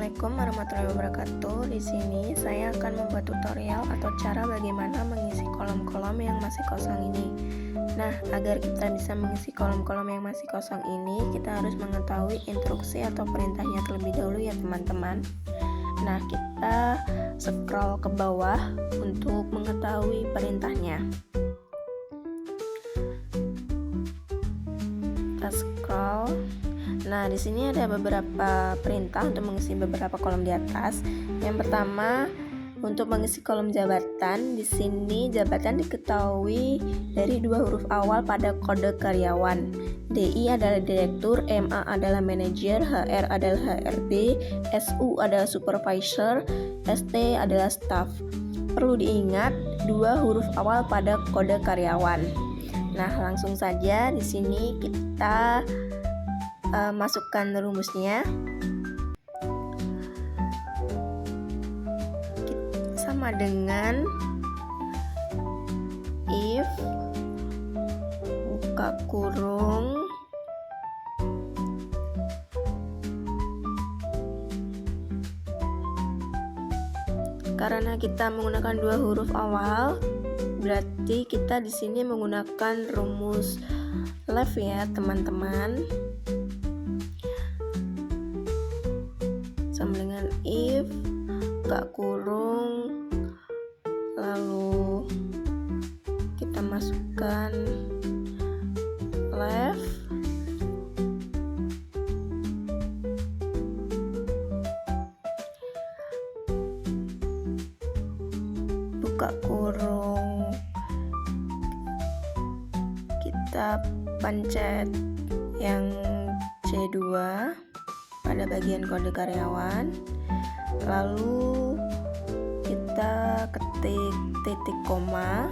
Assalamualaikum warahmatullahi wabarakatuh. Di sini saya akan membuat tutorial atau cara bagaimana mengisi kolom-kolom yang masih kosong ini. Nah, agar kita bisa mengisi kolom-kolom yang masih kosong ini, kita harus mengetahui instruksi atau perintahnya terlebih dahulu ya teman-teman. Nah, kita scroll ke bawah untuk mengetahui perintahnya. Kita scroll. Nah, di sini ada beberapa perintah untuk mengisi beberapa kolom di atas. Yang pertama, untuk mengisi kolom jabatan, di sini jabatan diketahui dari dua huruf awal pada kode karyawan. DI adalah direktur, MA adalah manajer, HR adalah HRD, SU adalah supervisor, ST adalah staff. Perlu diingat dua huruf awal pada kode karyawan. Nah, langsung saja di sini kita masukkan rumusnya. Sama dengan if buka kurung karena kita menggunakan dua huruf awal, berarti kita di sini menggunakan rumus left ya teman-teman. Sama dengan if buka kurung, lalu kita masukkan left, buka kurung, kita pencet yang C2 pada bagian kode karyawan, lalu kita ketik titik koma,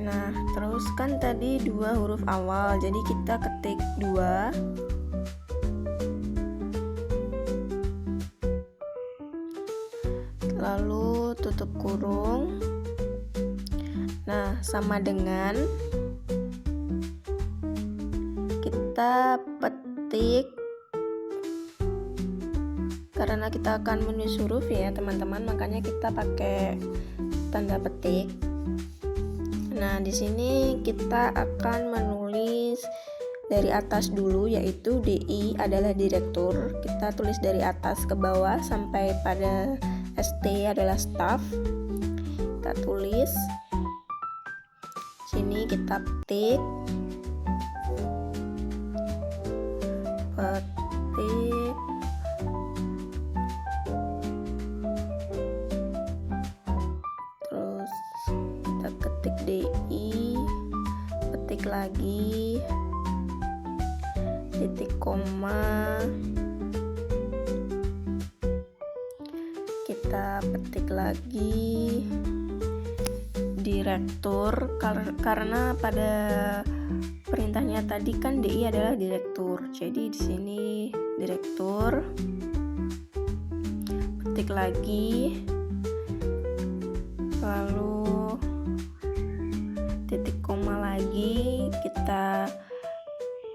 nah terus kan tadi dua huruf awal, jadi kita ketik 2, lalu tutup kurung. Nah, sama dengan kita petik, karena kita akan menulis huruf ya teman-teman, makanya kita pakai tanda petik. Nah, di sini kita akan menulis dari atas dulu, yaitu DI adalah direktur. Kita tulis dari atas ke bawah sampai pada ST adalah staff. Kita tulis sini, kita petik terus kita ketik DI, petik lagi titik koma, kita petik lagi direktur, karena pada perintahnya tadi kan DI adalah direktur, jadi di sini direktur, petik lagi, lalu titik koma lagi, kita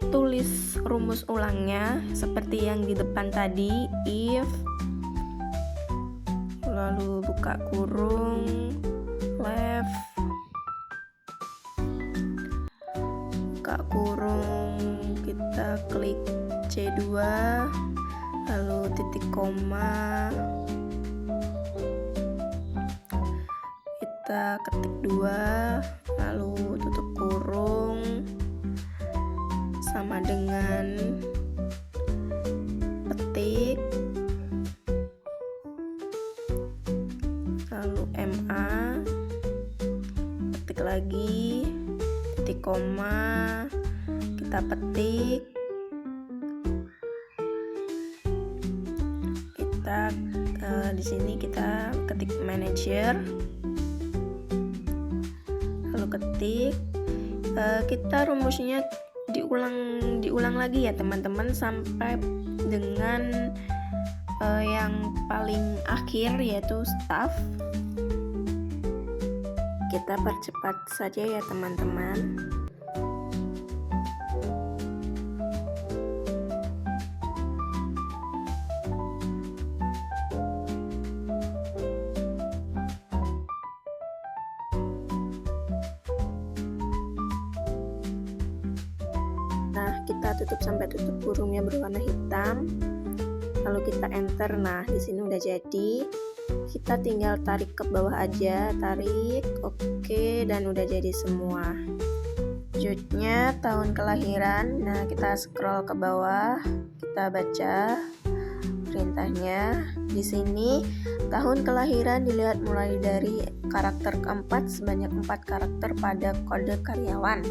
tulis rumus ulangnya seperti yang di depan tadi, if, lalu buka kurung, left, buka kurung, kita klik C2, lalu titik koma, kita ketik 2, lalu tutup kurung, sama dengan petik, lalu MA, petik lagi, titik koma, kita petik, kita di sini kita ketik manager, lalu ketik, kita rumusnya diulang lagi ya teman-teman sampai dengan yang paling akhir, yaitu staff. Kita percepat saja ya teman-teman. tutup sampai tutup kurungnya berwarna hitam, lalu kita enter. Nah, di sini udah jadi. Kita tinggal tarik ke bawah aja, tarik, oke, dan udah jadi semua. Selanjutnya tahun kelahiran. Nah, kita scroll ke bawah, kita baca perintahnya. Di sini tahun kelahiran dilihat mulai dari karakter keempat sebanyak 4 karakter pada kode karyawan.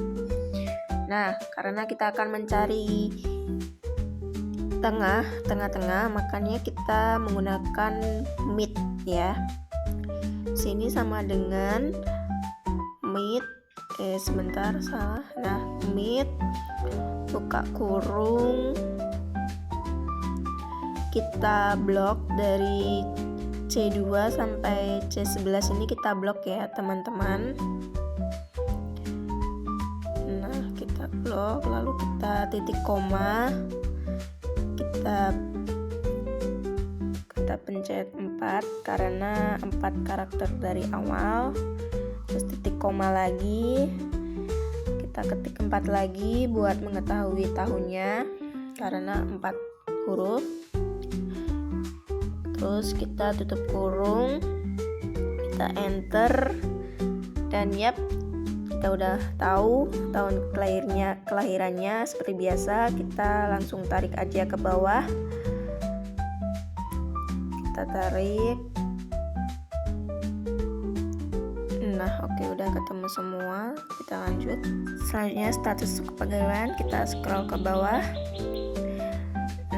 Nah, karena kita akan mencari tengah-tengah, makanya kita menggunakan mid ya. Sini sama dengan mid, salah. Nah, mid buka kurung, kita blok dari C2 sampai C11 ini kita blok ya teman-teman. Nah, kita blok, lalu kita titik koma, kita pencet 4 karena 4 karakter dari awal, terus titik koma lagi, kita ketik 4 lagi buat mengetahui tahunnya karena 4 huruf. Terus kita tutup kurung, kita enter, dan yap, kita udah tahu tahun kelahirannya. Seperti biasa, kita langsung tarik aja ke bawah, kita tarik. Nah, oke, udah ketemu semua. Kita lanjut. Selanjutnya status kepegawaian, kita scroll ke bawah.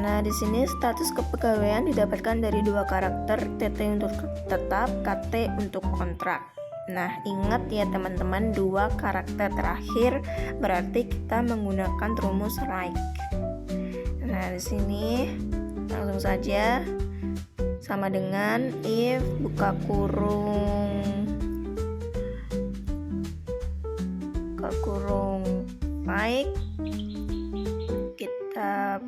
Nah, di sini status kepegawaian didapatkan dari 2 karakter, TT untuk tetap, KT untuk kontrak. Nah, ingat ya teman-teman, 2 karakter terakhir berarti kita menggunakan rumus like. Nah, di sini langsung saja sama dengan if buka kurung like, kita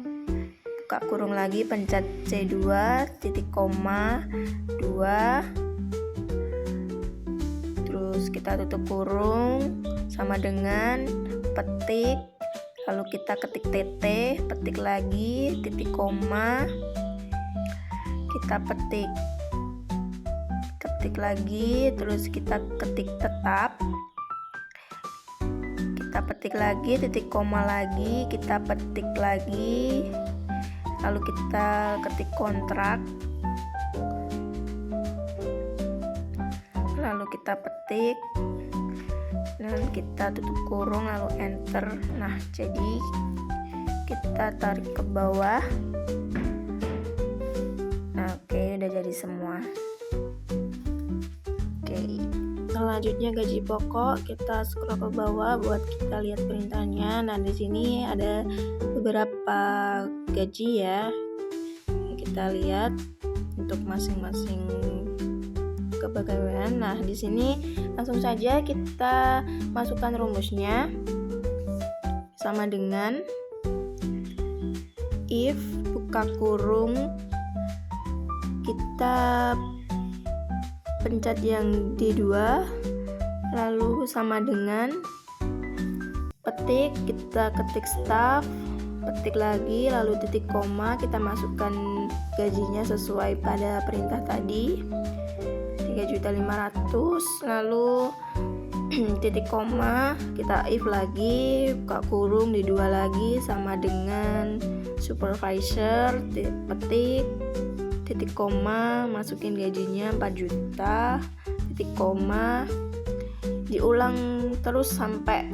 buka kurung lagi, pencet C2 titik koma 2, terus kita tutup kurung sama dengan petik, lalu kita ketik TT, petik lagi titik koma, kita petik lagi, terus kita ketik tetap, kita petik lagi titik koma lagi, kita petik lagi, lalu kita ketik kontrak, lalu kita petik, dan kita tutup kurung, lalu enter. Nah, jadi kita tarik ke bawah. Nah, oke, udah jadi semua. Oke, selanjutnya gaji pokok, kita scroll ke bawah buat kita lihat perintahnya. Nah, di sini ada beberapa gaji ya. Kita lihat untuk masing-masing kepegawaian. Nah, di sini langsung saja kita masukkan rumusnya sama dengan if buka kurung, kita pencet yang D2, lalu sama dengan petik, kita ketik staff, petik lagi, lalu titik koma, kita masukkan gajinya sesuai pada perintah tadi 3.500.000, lalu titik koma, kita if lagi, buka kurung di 2 lagi sama dengan supervisor, petik, titik koma, masukin gajinya 4 juta, titik koma, diulang terus sampai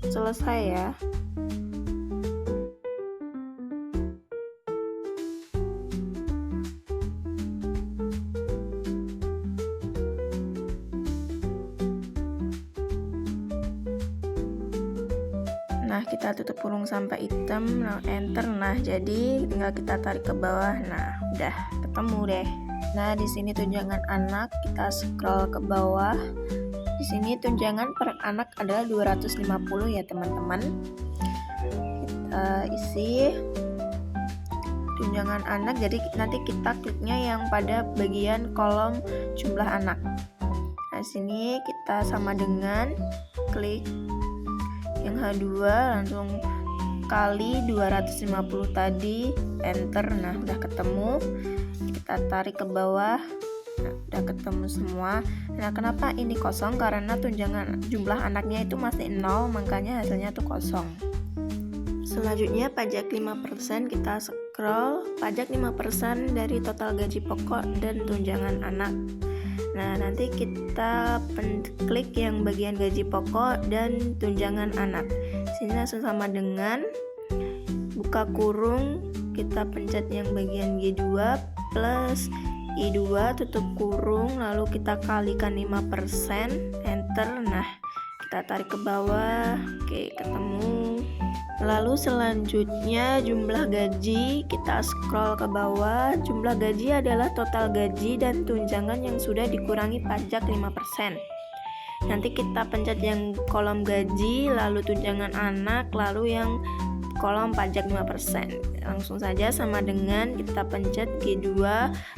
selesai ya. Nah, kita tutup kurung sampai hitam, nah enter. Nah, jadi tinggal kita tarik ke bawah. Nah, udah ketemu deh. Nah, di sini tunjangan anak, kita scroll ke bawah. Di sini tunjangan per anak adalah 250 ya, teman-teman. Kita isi tunjangan anak, jadi nanti kita kliknya yang pada bagian kolom jumlah anak. Nah, sini kita sama dengan klik yang H2, langsung kali 250 tadi, enter. Nah, udah ketemu. Kita tarik ke bawah. Nah, udah ketemu semua. Nah, kenapa ini kosong? Karena tunjangan jumlah anaknya itu masih 0, makanya hasilnya tuh kosong. Selanjutnya pajak 5%, kita scroll. Pajak 5% dari total gaji pokok dan tunjangan anak. Nah, nanti kita klik yang bagian gaji pokok dan tunjangan anak. Sini langsung sama dengan buka kurung, kita pencet yang bagian G2 plus I2 tutup kurung, lalu kita kalikan 5%, enter. Nah, kita tarik ke bawah. Oke, ketemu. Lalu selanjutnya jumlah gaji, kita scroll ke bawah. Jumlah gaji adalah total gaji dan tunjangan yang sudah dikurangi pajak 5%. Nanti kita pencet yang kolom gaji, lalu tunjangan anak, lalu yang kolom pajak 5%. Langsung saja sama dengan kita pencet G2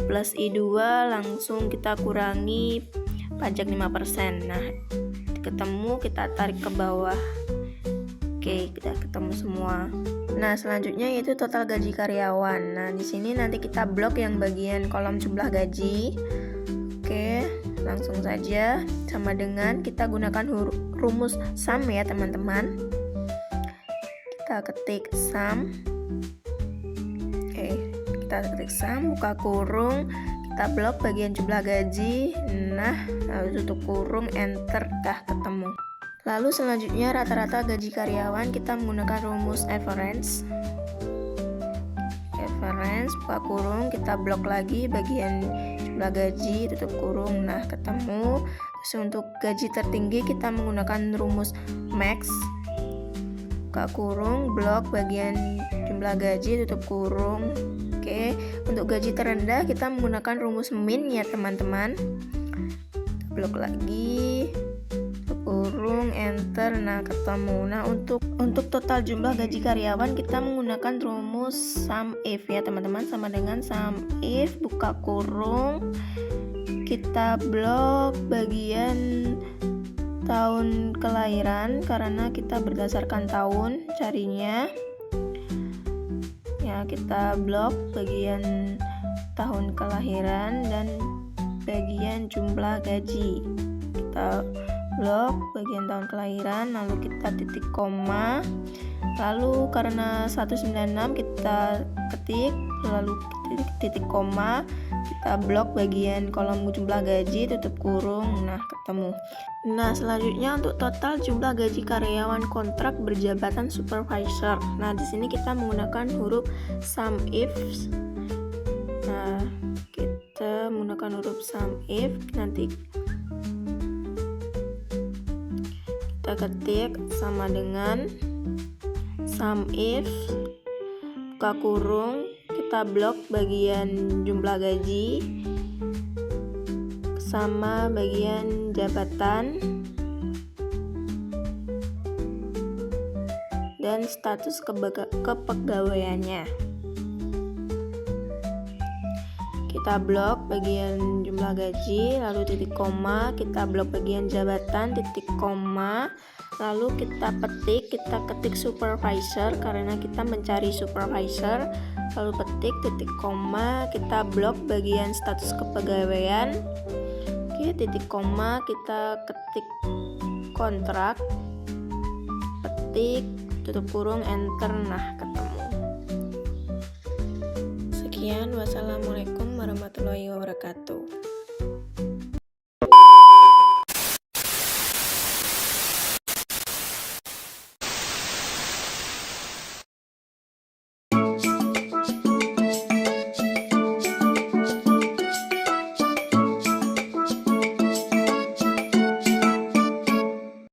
plus I2, langsung kita kurangi pajak 5%. Nah, ketemu, kita tarik ke bawah. Oke, kita ketemu semua. Nah, selanjutnya yaitu total gaji karyawan. Nah, di sini nanti kita blok yang bagian kolom jumlah gaji. Oke, langsung saja sama dengan kita gunakan rumus sum ya, teman-teman. Kita ketik sum. Oke, kita ketik sum, buka kurung, kita blok bagian jumlah gaji. Nah, lalu tutup kurung, enter, dah ketemu. Lalu selanjutnya rata-rata gaji karyawan, kita menggunakan rumus average. Average, buka kurung, kita blok lagi bagian jumlah gaji, tutup kurung, nah ketemu. Terus untuk gaji tertinggi kita menggunakan rumus max. Buka kurung, blok bagian jumlah gaji, tutup kurung. Oke, untuk gaji terendah kita menggunakan rumus min ya, teman-teman. Blok lagi, kurung, enter, nah ketemu. Nah, untuk total jumlah gaji karyawan kita menggunakan rumus sum if ya, teman-teman, sama dengan sum if, buka kurung, kita blok bagian tahun kelahiran karena kita berdasarkan tahun carinya ya, kita blok bagian tahun kelahiran dan bagian jumlah gaji, kita blok bagian tahun kelahiran, lalu kita titik koma, lalu karena 196 kita ketik, lalu titik koma, kita blok bagian kolom jumlah gaji, tutup kurung, nah ketemu. Nah, selanjutnya untuk total jumlah gaji karyawan kontrak berjabatan supervisor. Nah, di sini kita menggunakan huruf sum if. Nah, kita menggunakan huruf sum if, nanti kita ketik sama dengan sum if, buka kurung, kita blok bagian jumlah gaji sama bagian jabatan dan status kepegawaiannya. Kita blok bagian jumlah gaji, lalu titik koma, kita blok bagian jabatan, titik koma, lalu kita ketik supervisor karena kita mencari supervisor, lalu ketik titik koma, kita blok bagian status kepegawaian. Oke, titik koma, kita ketik kontrak, ketik, tutup kurung, enter, nah ketemu. Sekian, wassalamualaikum warahmatullahi wabarakatuh.